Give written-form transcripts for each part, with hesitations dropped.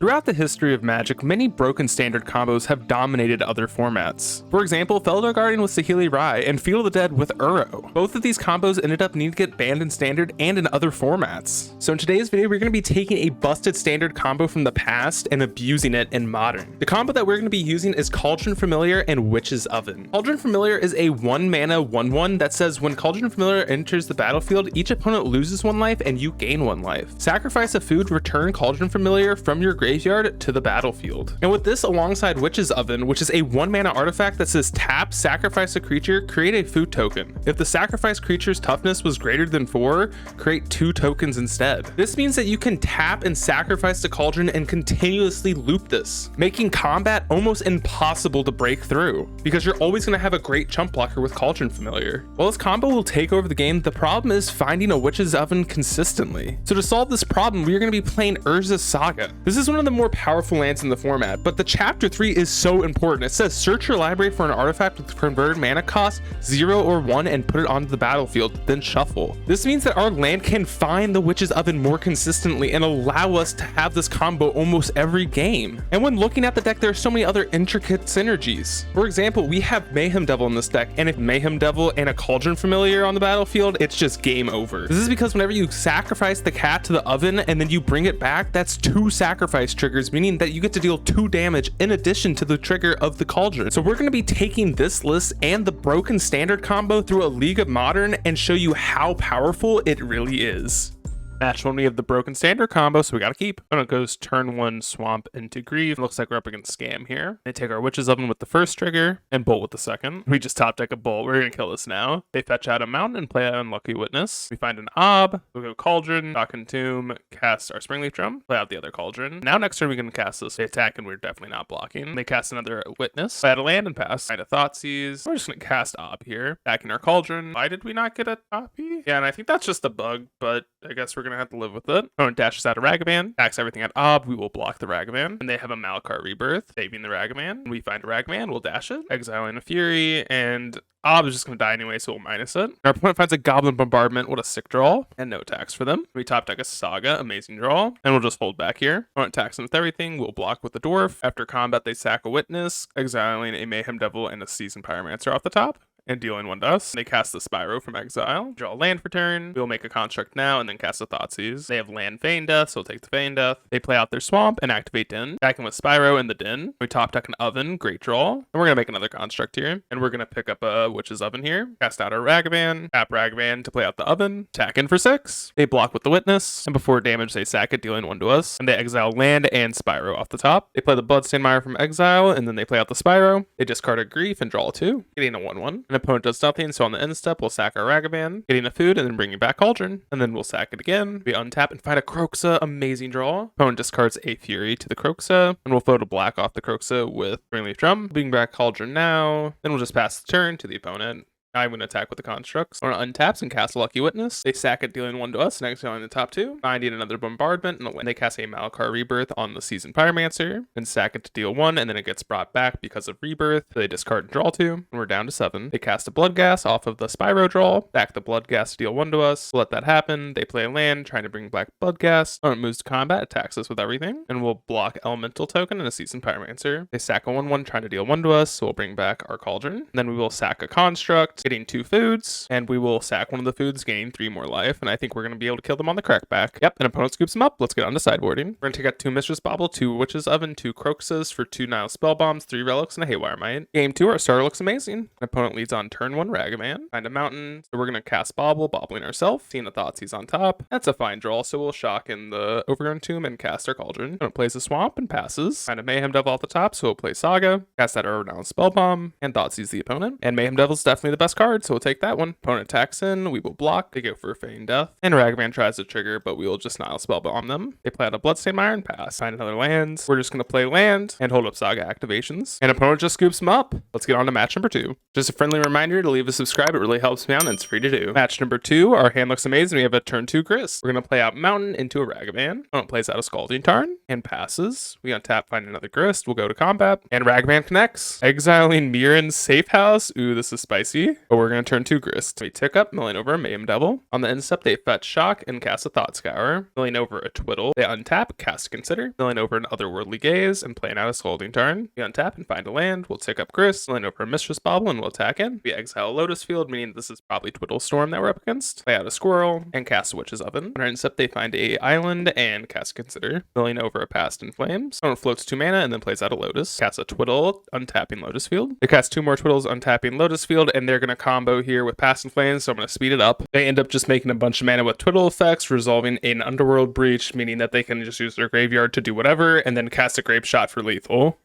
Throughout the history of Magic, many broken standard combos have dominated other formats. For example, Felidar Guardian with Saheeli Rai and Field of the Dead with Uro. Both of these combos ended up needing to get banned in standard and in other formats. So in today's video, we're going to be taking a busted standard combo from the past and abusing it in modern. The combo that we're going to be using is Cauldron Familiar and Witch's Oven. Cauldron Familiar is a 1-mana 1/1 that says when Cauldron Familiar enters the battlefield, each opponent loses 1 life and you gain 1 life. Sacrifice a food, return Cauldron Familiar from your graveyard to the battlefield. And with this alongside Witch's Oven, which is a 1-mana artifact that says tap, sacrifice a creature, create a food token. If the sacrificed creature's toughness was greater than 4, create 2 tokens instead. This means that you can tap and sacrifice the Cauldron and continuously loop this, making combat almost impossible to break through, because you're always going to have a great chump blocker with Cauldron Familiar. While this combo will take over the game, the problem is finding a Witch's Oven consistently. So to solve this problem, we are going to be playing Urza's Saga. This is one of the more powerful lands in the format, but the chapter 3 is so important. It says search your library for an artifact with converted mana cost 0 or 1 and put it onto the battlefield, then shuffle. This means that our land can find the Witch's Oven more consistently and allow us to have this combo almost every game. And when looking at the deck, there are so many other intricate synergies. For example, we have Mayhem Devil in this deck, and if Mayhem Devil and a Cauldron Familiar on the battlefield, it's just game over. This is because whenever you sacrifice the cat to the oven and then you bring it back, that's 2 sacrifice triggers, meaning that you get to deal 2 damage in addition to the trigger of the Cauldron. So we're going to be taking this list and the broken standard combo through a League of Modern and show you how powerful it really is. Match 1, we have the broken standard combo, so we gotta keep. When it goes turn 1, Swamp into Grieve. Looks like we're up against Scam here. They take our Witch's Oven with the first trigger and Bolt with the second. We just top deck a Bolt. We're gonna kill this now. They fetch out a Mountain and play an Unlucky Witness. We find an Ob. We'll go Cauldron, Shock and Tomb, cast our Springleaf Drum, play out the other Cauldron. Now next turn we can cast this. They attack and we're definitely not blocking. They cast another Witness. Play out a land and pass. Find a Thoughtseize. We're just gonna cast Ob here. Back in our Cauldron. Why did we not get a copy? Yeah, and I think that's just a bug, but I guess we're gonna have to live with it. Opponent dashes out a Ragavan, attacks everything at Ob, we will block the Ragavan, and they have a Malakar Rebirth, saving the Ragavan. We find a Ragavan, we'll dash it, exiling a Fury, and Ob is just going to die anyway, so we'll minus it. Our opponent finds a Goblin Bombardment, what a sick draw, and no attacks for them. We top deck a Saga, amazing draw, and we'll just hold back here. Opponent attacks them with everything, we'll block with the Dwarf. After combat, they sack a Witness, exiling a Mayhem Devil and a Seasoned Pyromancer off the top, and dealing 1 to us. They cast the Spyro from exile, draw a land for turn, we'll make a construct now, and then cast a Thoughtseize. They have land Feign Death, so we'll take the Feign Death. They play out their Swamp and activate Den. Back in with Spyro and the Den. We top deck an Oven, great draw. And we're gonna make another construct here, and we're gonna pick up a Witch's Oven here. Cast out our Ragavan, tap Ragavan to play out the Oven, attack in for 6. They block with the Witness, and before damage they sack it, dealing 1 to us. And they exile land and Spyro off the top. They play the Bloodstained Mire from exile, and then they play out the Spyro. They discard a Grief and draw 2, getting a 1/1. An opponent does nothing, so on the end step, we'll sack our Ragavan, getting a food, and then bringing back Cauldron. And then we'll sack it again. We untap and find a Kroxa, amazing draw. Opponent discards a Fury to the Kroxa, and we'll photo black off the Kroxa with Springleaf Drum. Bring back Cauldron now. Then we'll just pass the turn to the opponent. I'm going to attack with the constructs. On untaps and cast a Lucky Witness. They sack it, dealing 1 to us, and exiling the top 2. Finding another Bombardment, and they cast a Malakar Rebirth on the Seasoned Pyromancer, and sack it to deal 1, and then it gets brought back because of Rebirth. So they discard and draw 2, and we're down to 7. They cast a Bloodghast off of the Spyro draw, back the Bloodghast to deal 1 to us. We'll let that happen. They play a land, trying to bring back Bloodghast. Opponent moves to combat, attacks us with everything, and we'll block Elemental Token and a Seasoned Pyromancer. They sack a 1/1, trying to deal 1 to us, so we'll bring back our Cauldron. And then we will sack a Construct, getting 2 foods. And we will sack one of the foods, gaining 3 more life, and I think we're going to be able to kill them on the crackback. Yep, an opponent scoops them up. Let's get on to sideboarding. We're going to take out 2 Mistress Bauble, 2 Witch's Oven, 2 Kroxas for 2 Nile Spellbombs, 3 Relics, and a Haywire Mite. Game 2, our starter looks amazing. An opponent leads on turn 1 Ragavan. Find a Mountain, so we're going to cast Bauble, bobbling ourselves, seeing a Thoughtseize on top. That's a fine draw, so we'll shock in the Overgrown Tomb and cast our Cauldron. Opponent plays a Swamp and passes. Find a Mayhem Devil off the top, so we'll play Saga, cast that Overgrown Spellbomb, and Thoughtseize the opponent. And Mayhem Devil's definitely the best card, so we'll take that one. Opponent attacks in, we will block. They go for a Feign Death, and Ragavan tries to trigger, but we will just Nile Spellbomb them. They play out a Bloodstained Mire and pass. Find another land. We're just going to play land and hold up Saga activations, and opponent just scoops them up. Let's get on to match number 2. Just a friendly reminder to leave a subscribe, it really helps me out and it's free to do. Match number 2, our hand looks amazing. We have a turn 2 Grist. We're going to play out Mountain into a Ragavan. Opponent plays out a Scalding Tarn and passes. We untap, find another Grist. We'll go to combat, and Ragavan connects, exiling Mirren's Safe House. Ooh, this is spicy. but we're going to turn 2 Grist. We tick up, milling over a Mayhem Devil. On the end step, they fetch Shock and cast a Thought Scour. Milling over a Twiddle, they untap, cast Consider. Milling over an Otherworldly Gaze, and playing out a Scalding Tarn. We untap and find a land. We'll tick up Grist, milling over a Mistress Bauble, and we'll attack in. We exile a Lotus Field, meaning this is probably Twiddle Storm that we're up against. Play out a Squirrel, and cast a Witch's Oven. On our end step, they find a Island, and cast Consider. Milling over a Past in Flames. Opponent floats 2 mana, and then plays out a Lotus. Cast a Twiddle, untapping Lotus Field. They cast 2 more Twiddles, untapping Lotus Field, and they're going to combo here with Past in Flames, so I'm going to speed it up. They end up just making a bunch of mana with Twiddle effects, resolving an Underworld Breach, meaning that they can just use their graveyard to do whatever, and then cast a Grape Shot for lethal.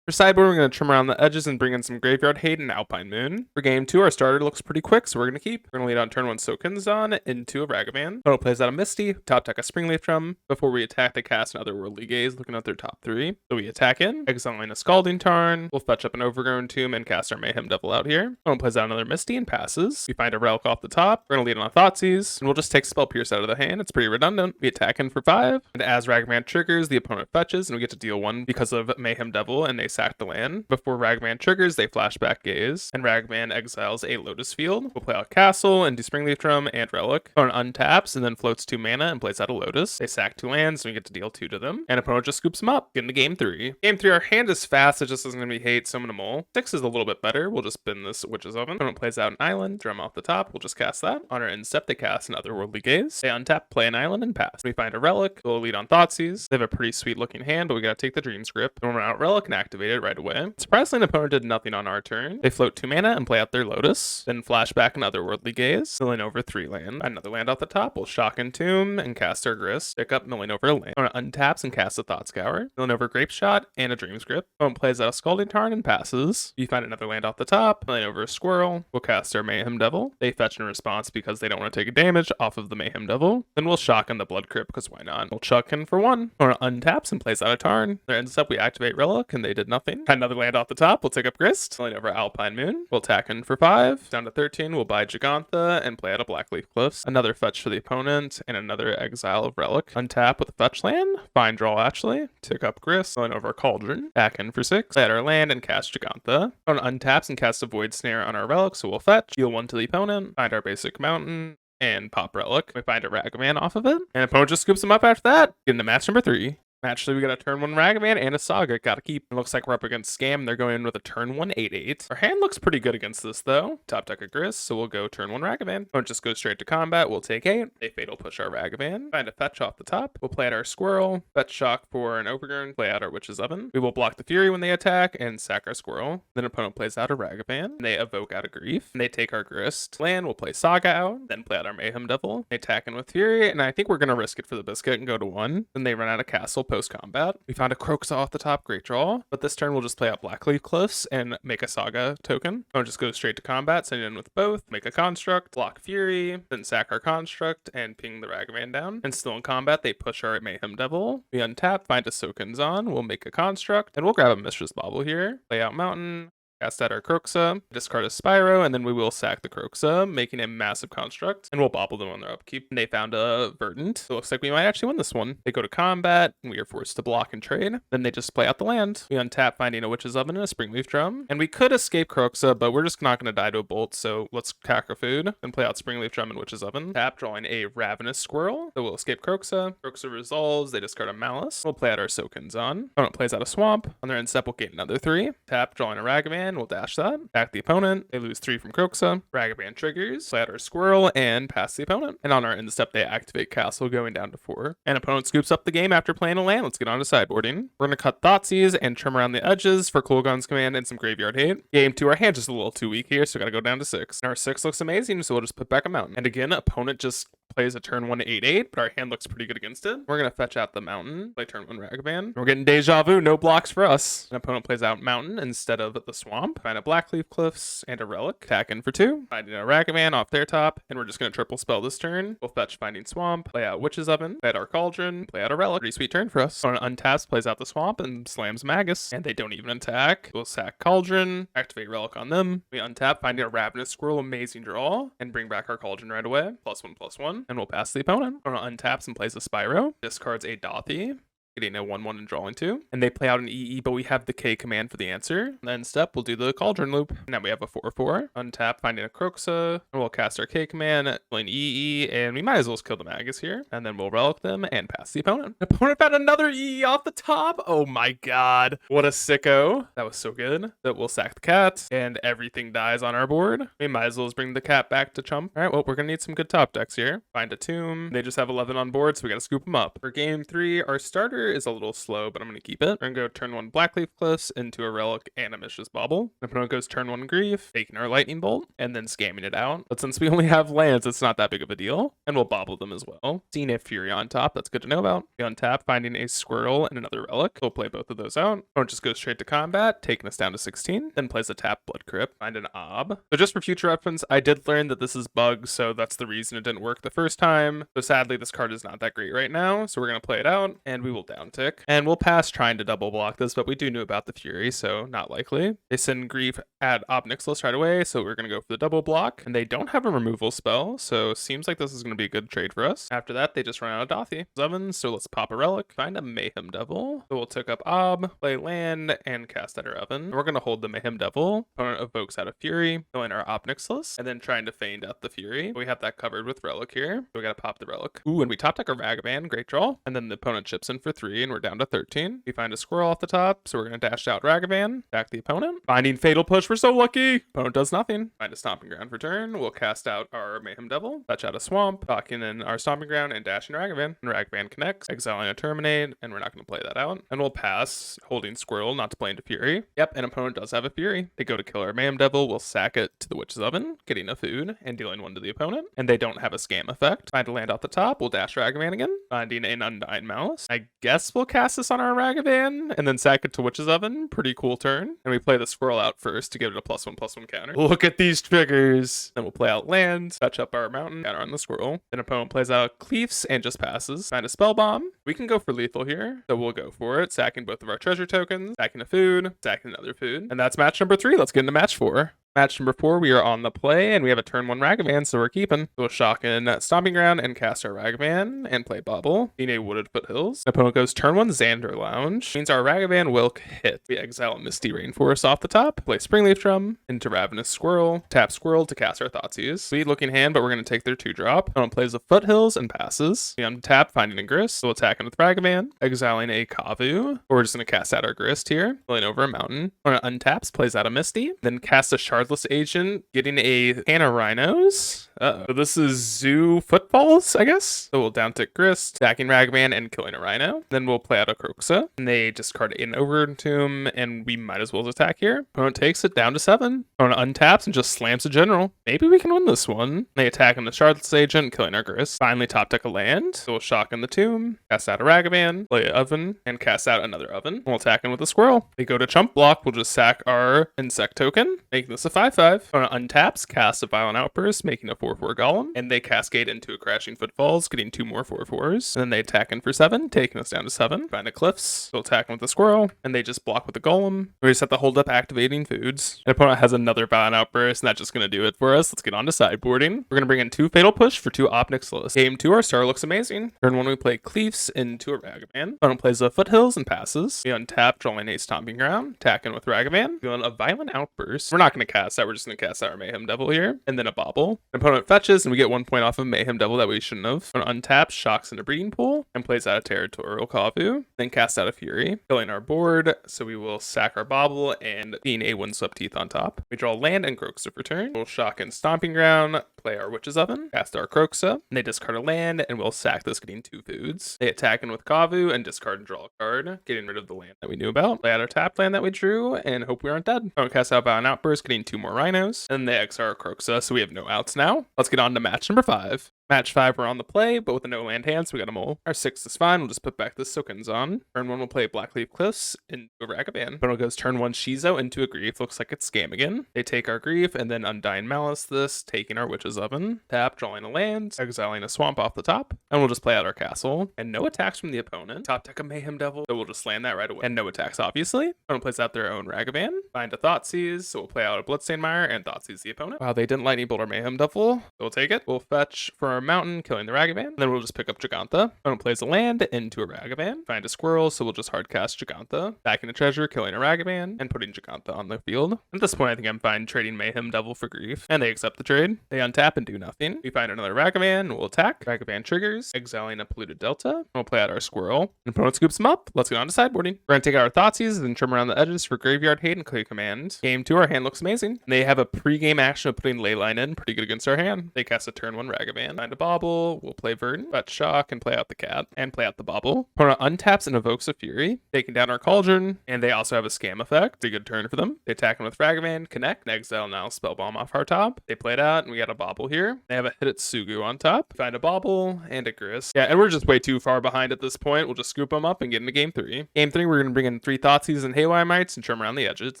For sideboard, we're going to trim around the edges and bring in some Graveyard Hate and Alpine Moon. For game 2, our starter looks pretty quick, so we're going to keep. We're going to lead on turn 1 Soken's into a Ragavan. Opponent plays out a Misty, top deck a Springleaf Drum. Before we attack, they cast an Otherworldly Gaze, looking at their top 3. So we attack in, exiling a Scalding Tarn. We'll fetch up an Overgrown Tomb and cast our Mayhem Devil out here. Opponent plays out another Misty and passes. We find a Relic off the top. We're going to lead on a Thoughtseize, and we'll just take Spell Pierce out of the hand. It's pretty redundant. We attack in for 5. And as Ragavan triggers, the opponent fetches, and we get to deal 1 because of Mayhem Devil, and they sack the land. Before Ragavan triggers, they flashback Gaze, and Ragavan exiles a Lotus Field. We'll play out Castle and do Springleaf Drum and Relic. Opponent untaps and then floats 2 mana and plays out a Lotus. They sack 2 lands, and we get to deal 2 to them. And opponent just scoops them up. Get into game 3. Game 3, our hand is fast, it just isn't going to be hate, so I'm going to mull. 6 is a little bit better. We'll just spin this Witch's Oven. Opponent plays out an Island, drum off the top. We'll just cast that. On our end step, they cast an Otherworldly Gaze. They untap, play an Island, and pass. We find a Relic. We'll lead on Thoughtseize. They have a pretty sweet looking hand, but we got to take the Dream Script. Then we're out Relic and activate it right away. Surprisingly, the opponent did nothing on our turn. They float 2 mana and play out their Lotus, then flashback an Otherworldly Gaze, milling over 3 land. Another land off the top. We'll Shock and Tomb and cast our Grist. Pick up, milling over a land. Opponent untaps and casts a Thought Scour, milling over Grape Shot and a Dream Script. Opponent plays out a Scalding Tarn and passes. You find another land off the top, milling over a Squirrel. We'll cast our Mayhem Devil. They fetch in response because they don't want to take a damage off of the Mayhem Devil. Then we'll Shock in the Blood Crypt because why not? We'll chuck in for 1. Opponent untaps and plays out a Tarn. Their ends up, we activate Relic and they did nothing. Another land off the top. We'll take up Grist. Milling over Alpine Moon. We'll attack in for 5. Down to 13, we'll buy Gigantha and play out a Blackleaf Cliffs. Another fetch for the opponent and another exile of Relic. Untap with a fetch land. Fine draw actually. Tick up Grist. Milling over Cauldron. Back in for 6. Play out our land and cast Gigantha. Opponent untaps and casts a Void Snare on our Relic, so we'll fetch. Deal 1 to the opponent. Find our basic mountain and pop Relic. We find a Ragavan off of it. And opponent just scoops him up after that. Get into match number 3. Actually, we got a turn 1 Ragavan and a Saga. Gotta keep. It looks like we're up against Scam. They're going in with a turn 1 8/8. Our hand looks pretty good against this, though. Top deck a Grist, so we'll go turn 1 Ragavan. Don't just go straight to combat. We'll take 8. They Fatal Push our Ragavan. Find a fetch off the top. We'll play out our Squirrel. Fetch Shock for an Overgrown. Play out our Witch's Oven. We will block the Fury when they attack and sack our Squirrel. Then opponent plays out a Ragavan. And they evoke out a Grief. And they take our Grist. Land, we'll play Saga out. Then play out our Mayhem Devil. They attack in with Fury, and I think we're going to risk it for the biscuit and go to 1. Then they run out of Castle post-combat. We found a Croxa off the top, great draw. But this turn we'll just play out Blackleaf Cliffs and make a Saga token. I'll just go straight to combat, send it in with both, make a Construct, block Fury, then sack our Construct, and ping the Ragavan down. And still in combat, they push our Mayhem Devil. We untap, find a Soken's we'll make a Construct, and we'll grab a Mistress Bauble here. Play out Mountain. Cast out our Croxa, discard a Spyro, and then we will sack the Croxa, making a massive construct, and we'll bobble them on their upkeep. And they found a Verdant, so it looks like we might actually win this one. They go to combat, and we are forced to block and trade. Then they just play out the land. We untap, finding a Witch's Oven and a Springleaf Drum. And we could escape Croxa, but we're just not going to die to a bolt, so let's cack our food, and play out Springleaf Drum and Witch's Oven. Tap, drawing a Ravenous Squirrel, so we'll escape Croxa. Croxa resolves, they discard a Malice. We'll play out our Soken's Opponent plays out a Swamp. On their end step, we'll gain another 3. Tap, drawing a Ragavan. We'll dash that. Attack the opponent. They lose 3 from Croxa. Ragavan triggers. Play out our Squirrel and pass the opponent. And on our end step, they activate Castle, going down to 4. And opponent scoops up the game after playing a land. Let's get on to sideboarding. We're going to cut Thoughtseize and trim around the edges for Coolgun's Command and some Graveyard Hate. Game 2, our hand just a little too weak here, so we got to go down to 6. And our 6 looks amazing, so we'll just put back a mountain. And again, opponent just plays a turn 1 8/8, but our hand looks pretty good against it. We're going to fetch out the mountain, play turn 1 Ragavan. We're getting Deja Vu, no blocks for us. An opponent plays out mountain instead of the swamp. Find a Blackleaf Cliffs and a Relic. Attack in for 2. Finding a Ragavan off their top, and we're just going to triple spell this turn. We'll fetch Finding Swamp, play out Witch's Oven, play out our Cauldron, play out a Relic. Pretty sweet turn for us. Opponent untaps, plays out the swamp, and slams Magus. And they don't even attack. We'll sack Cauldron, activate Relic on them. We untap, finding a Ravenous Squirrel, amazing draw, and bring back our Cauldron right away. +1/+1, and we'll pass the opponent. Opponent untaps and plays a Spyro, discards a Dothy. getting a 1/1 and drawing 2. And they play out an EE, but we have the K command for the answer. Then step, we'll do the Cauldron loop. Now we have a 4/4. Untap, finding a Croxa. And we'll cast our K command, playing EE, and we might as well just kill the Magus here. And then we'll relic them and pass the opponent. The opponent found another EE off the top. Oh my god. What a sicko. That was so good. That we'll sack the cat, and everything dies on our board. We might as well just bring the cat back to chump. All right, well, we're gonna need some good top decks here. Find a tomb. They just have 11 on board, so we gotta scoop them up. For game 3, our starter is a little slow, but I'm gonna keep it. We're gonna go turn 1 Blackleaf Cliffs into a relic and a Mishra's Bauble. The opponent goes turn 1 Grief, taking our Lightning Bolt, and then scamming it out. But since we only have lands, it's not that big of a deal. And we'll bobble them as well. Seeing a Fury on top, that's good to know about. We untap, finding a Squirrel and another relic. We'll play both of those out. Opponent just goes straight to combat, taking us down to 16. Then plays a tap Blood Crypt, find an Ob. So just for future reference, I did learn that this is bugged, so that's the reason it didn't work the first time. So sadly, this card is not that great right now. So we're gonna play it out, and we will downtick. And we'll pass trying to double block this, but we do know about the Fury, so not likely. They send Grief at Ob Nixilis right away, so we're gonna go for the double block. And they don't have a removal spell, so seems like this is gonna be a good trade for us. After that, they just run out of Dothy. Ovens, so let's pop a relic, find a Mayhem Devil. So we'll take up Ob, play land, and cast at our Oven. We're gonna hold the Mayhem Devil. Opponent evokes out of Fury, killing our Ob Nixilis, and then trying to feign out the Fury. We have that covered with Relic here, so we gotta pop the Relic. Ooh, and we top deck our Ragavan, great draw. And then the opponent chips in for 3, and we're down to 13. We find a Squirrel off the top, so we're gonna dash out Ragavan, back the opponent. Finding Fatal Push, we're so lucky! Opponent does nothing. Find a Stomping Ground for turn. We'll cast out our Mayhem Devil, touch out a Swamp, docking in our Stomping Ground, and dashing Ragavan. And Ragavan connects, exiling a Terminate, and we're not gonna play that out. And we'll pass, holding Squirrel, not to play into Fury. Yep, an opponent does have a Fury. They go to kill our Mayhem Devil, we'll sack it to the Witch's Oven, getting a food, and dealing 1 to the opponent. And they don't have a scam effect. Find a land off the top, we'll dash Ragavan again, finding an Undying Malice. I guess we'll cast this on our Ragavan, and then sack it to Witch's Oven. Pretty cool turn. And we play the Squirrel out first to give it a +1/+1 counter. Look at these triggers! Then we'll play out land, touch up our mountain, counter on the Squirrel. Then opponent plays out Cleaves and just passes. Find a Spell Bomb. We can go for lethal here, so we'll go for it, sacking both of our treasure tokens, sacking a food, sacking another food. And that's match number 3. Let's get into match 4. Match number 4, we are on the play, and we have a turn 1 Ragavan, so we're keeping. We'll shock in Stomping Ground and cast our Ragavan and play Bubble, being a Wooded Foothills. Opponent goes turn 1 Xander Lounge, means our Ragavan will hit. We exile Misty Rainforest off the top, play Springleaf Drum into Ravenous Squirrel, tap Squirrel to cast our Thoughtseize. Sweet looking hand, but we're going to take their 2-drop. Opponent plays the Foothills and passes. We untap, finding a Grist, so we'll attack in with Ragavan, exiling a Kavu. We're just going to cast out our Grist here, playing over a mountain. Opponent untaps, plays out a Misty, then casts a Shardless Agent, getting a can of Rhinos. So this is Zoo Footfalls, I guess. So we'll downtick Grist, stacking Ragavan and killing a Rhino. Then we'll play out a Croxa, and they discard an Overtomb, and we might as well attack here. Opponent takes it down to 7. Opponent untaps and just slams a General. Maybe we can win this one. They attack on the Shardless Agent, killing our Grist. Finally top deck a land, so we'll shock in the Tomb, cast out a Ragavan, play an Oven, and cast out another Oven. We'll attack in with a Squirrel. They go to chump block, we'll just sack our Insect token, making this a 5/5. Opponent untaps, casts a Violent Outburst, making a 4/4 Golem, and they cascade into a Crashing Footfalls, getting 2 more 4/4s. And then they attack in for 7, taking us down to 7. Find a Cliffs, we'll attack in with the Squirrel, and they just block with the Golem. We just have to hold up activating foods. The opponent has another Violent Outburst, and that's just going to do it for us. Let's get on to sideboarding. We're going to bring in 2 Fatal Push for 2 Ob Nixilis. Game 2, our star looks amazing. Turn 1, we play Cleaves into a Ragavan. Opponent plays the Foothills and passes. We untap, drawing a Stomping Ground, attack in with Ragavan, doing a Violent Outburst. We're not going to cast that, we're just going to cast out our Mayhem Devil here, and then a Bobble. The opponent fetches, and we get 1 point off of Mayhem Devil that we shouldn't have. Opponent untaps, shocks into Breeding Pool, and plays out a Territorial Kavu, then casts out a Fury, killing our board, so we will sack our Bobble, and being a Windswept Teeth on top. We draw land and Croxa for turn. We'll shock in Stomping Ground, play our Witch's Oven, cast our Croxa, and they discard a land, and we'll sack this, getting 2 foods. They attack in with Kavu, and discard and draw a card, getting rid of the land that we knew about. Play out our tap land that we drew, and hope we aren't dead. Opponent casts out Violent Outburst, getting 2 more Rhinos, and they exile our Croxa, so we have no outs now. Let's get on to match number 5. Match 5, we're on the play, but with a no land hand, so we got a mole. Our 6 is fine, we'll just put back the Soakins on. Turn 1, we'll play Blackleaf Cliffs into a Ragavan. Opponent goes turn 1 Shizo into a Grief, looks like it's Scam again. They take our Grief, and then Undying Malice this, taking our Witch's Oven. Tap, drawing a land, exiling a Swamp off the top, and we'll just play out our castle. And no attacks from the opponent. Top deck a Mayhem Devil, so we'll just land that right away. And no attacks, obviously. Opponent plays out their own Ragavan. Find a Thoughtseize, so we'll play out a Bloodstained Mire, and Thoughtseize the opponent. Wow, they didn't Lightning Bolt or Mayhem Devil. So we'll take it. We'll fetch for our mountain, killing the Ragavan. And then we'll just pick up Giganta. Opponent plays a land into a Ragavan. Find a squirrel, so we'll just hardcast Giganta. Back into treasure, killing a Ragavan, and putting Giganta on the field. At this point, I think I'm fine trading Mayhem Devil for Grief. And they accept the trade. They untap and do nothing. We find another Ragavan, we'll attack. Ragavan triggers, exiling a Polluted Delta. We'll play out our squirrel. And opponent scoops him up. Let's get on to sideboarding. We're gonna take out our Thoughtseize, then trim around the edges for Graveyard Hate and clear command. Game 2, our hand looks amazing. And they have a pre-game action of putting Leyline in, pretty good against our hand. They cast a turn 1 Ragavan. Find a Bauble, we'll play Verdant, fetch Shock, and play out the cat, and play out the Bauble. Opponent untaps and evokes a Fury, taking down our Cauldron, and they also have a Scam effect. Pretty good turn for them. They attack him with Ragavan, connect, and exile now Spellbomb off our top. They play it out, and we got a Bauble here. They have a Hidetsugu on top. Find a Bauble and a Grist. Yeah, and we're just way too far behind at this point. We'll just scoop them up and get into game 3. Game 3, we're gonna bring in 3 Thoughtseize and Haywire Mites and trim around the edges.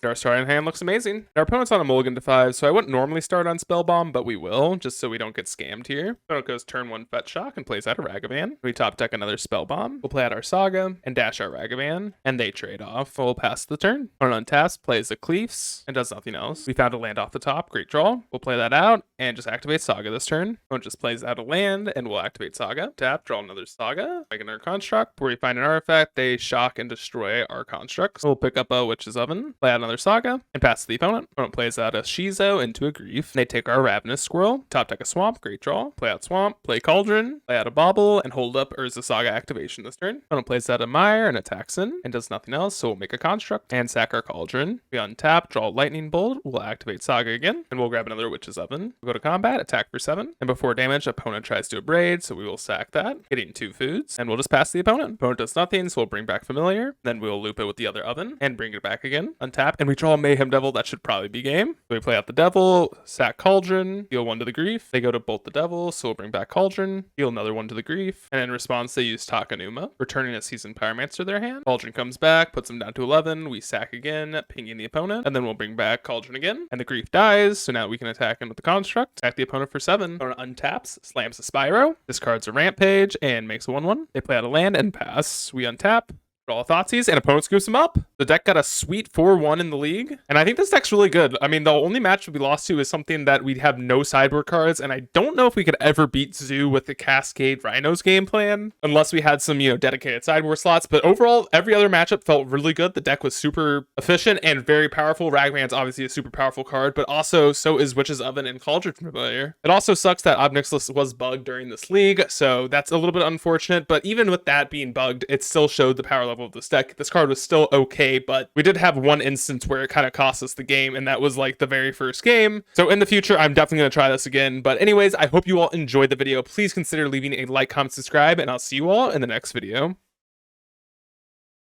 Our starting hand looks amazing. Our opponent's on a mulligan to 5, so I wouldn't normally start on Spellbomb, but we will, just so we don't get scammed here. Opponent goes turn 1 Fetch Shock and plays out a Ragavan. We top deck another Spellbomb. We'll play out our Saga and dash our Ragavan, and they trade off. We'll pass the turn. Opponent untaps, plays a Cleaves, and does nothing else. We found a land off the top. Great draw. We'll play that out and just activate Saga this turn. Opponent just plays out a land, and we'll activate Saga. Tap, draw another Saga, make another construct. Where we find an artifact, they shock and destroy our constructs. We'll pick up a Witch's Oven, play out another Saga, and pass to the opponent. Opponent plays out a Shizo into a Grief. They take our Ravenous Squirrel, top deck a Swamp, great draw. Play out Swamp, play Cauldron, play out a Bauble, and hold up Urza Saga activation this turn. Opponent plays out a Mire and attacks in, and does nothing else, so we'll make a construct and sack our Cauldron. We untap, draw Lightning Bolt, we'll activate Saga again, and we'll grab another Witch's Oven. We'll go to combat, attack for 7, and before damage, opponent tries to abrade, so we will sack that, getting 2 foods, and we'll just pass the opponent. Opponent does nothing, so we'll bring back Familiar, then we'll loop it with the other oven, and bring it back again, untap, and we draw a Mayhem Devil. That should probably be game. So we play out the Devil, sack Cauldron, deal 1 to the Grief. They go to bolt the Devil, so we'll bring back Cauldron, deal another 1 to the Grief, and in response, they use Takanuma, returning a Seasoned Pyromancer to their hand. Cauldron comes back, puts them down to 11, we sack again, pinging the opponent, and then we'll bring back Cauldron again, and the Grief dies, so now we can attack him with the construct, attack the opponent for 7. Opponent untaps, slams a Spyro, discards a Rampage, and makes a 1/1. They play out a land and pass. We untap, draw Thoughtseize, and opponent scoops him up. The deck got a sweet 4-1 in the league, and I think this deck's really good. I mean, the only match we lost to is something that we have no sideboard cards, and I don't know if we could ever beat Zoo with the Cascade Rhinos game plan, unless we had some, dedicated sideboard slots. But overall, every other matchup felt really good. The deck was super efficient and very powerful. Ragavan's obviously a super powerful card, but also so is Witch's Oven and Cauldron Familiar. It also sucks that Ob Nixilis was bugged during this league, so that's a little bit unfortunate, but even with that being bugged, it still showed the power level of this deck. This card was still okay, but we did have one instance where it kind of cost us the game, and that was like the very first game. So in the future, I'm definitely going to try this again. But anyways, I hope you all enjoyed the video. Please consider leaving a like, comment, subscribe, and I'll see you all in the next video.